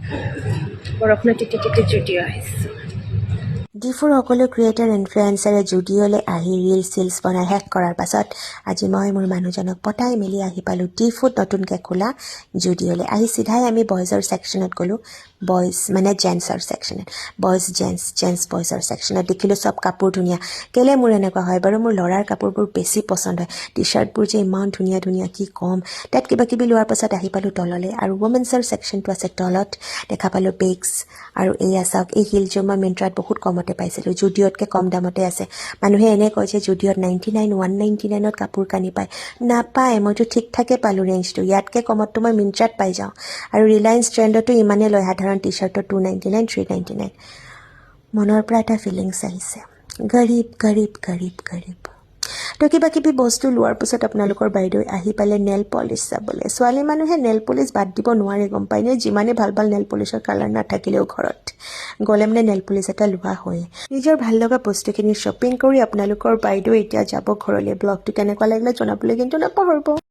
বৰষুণত তিতি তিতি জুডিঅ' আহিছোঁ। ডিফুৰ সকলো ক্ৰিয়েটাৰ ইনফ্লুৱেঞ্চাৰে জুডিঅ'লৈ আহি ৰিলছ চিলছ বনাই শেষ কৰাৰ পাছত আজি মই মোৰ মানুহজনক পতাই মেলি আহি পালোঁ ডিফুত নতুনকৈ খোলা জুডিঅ'লৈ। আহি চিধাই আমি বয়জৰ ছেকশ্যনত গ'লোঁ, বয়জ মানে জেন্টছৰ ছেকশ্যনত, বয়জ জেন্টছ বয়জৰ ছেকশ্যনত দেখিলোঁ চব কাপোৰ ধুনীয়া। কেলৈ মোৰ এনেকুৱা হয় বাৰু, মোৰ ল'ৰাৰ কাপোৰবোৰ বেছি পচন্দ হয়, টি চাৰ্টবোৰ যে ইমান ধুনীয়া ধুনীয়া কি ক'ম। তাত কিবা কিবি লোৱাৰ পাছত আহি পালোঁ তললৈ, আৰু ৱমেন্সৰ ছেকশ্যনটো আছে তলত। দেখা পালোঁ বেগছ, আৰু এয়া চাওক এই হিলযোৰ মই মিন্ত্ৰাত বহুত কমতে পাইছিলোঁ, জুডিঅ'তকৈ কম দামতে আছে। মানুহে এনে কয় যে জুডিঅ'ত 99, 199ত কাপোৰ কানি পায়, নাপায়। মইতো ঠিক ঠাকে পালোঁ ৰেঞ্জটো, ইয়াতকৈ কমততো মই মিন্ত্ৰাত পাই যাওঁ। আৰু ৰিলায়েন্স ট্ৰেণ্ডতো ইমানেই লয় সাধাৰণ টি চাৰ্টৰ 299, 399। মনৰ পৰা এটা ফিলিংছ আহিছে, গৰীব গৰীব গৰীব গৰীব। তো কিবা কিবি বস্তু লোৱাৰ পিছত আপোনালোকৰ বাইদেউ আহি পালে নেল পলিচ চাবলৈ। ছোৱালী মানুহে নেল পলিচ বাদ দিব নোৱাৰে, গম পায়নে, যিমানে ভাল ভাল নেল পলিচৰ কালাৰ নাথাকিলেও ঘৰত গ'লে মানে নেল পলিচ এটা লোৱা হয়। নিজৰ ভাল লগা বস্তুখিনি শ্বপিং কৰি আপোনালোকৰ বাইদেউ এতিয়া যাব ঘৰলৈ। ব্লগটো কেনেকুৱা লাগিলে জনাবলৈ কিন্তু নাপাহৰিব।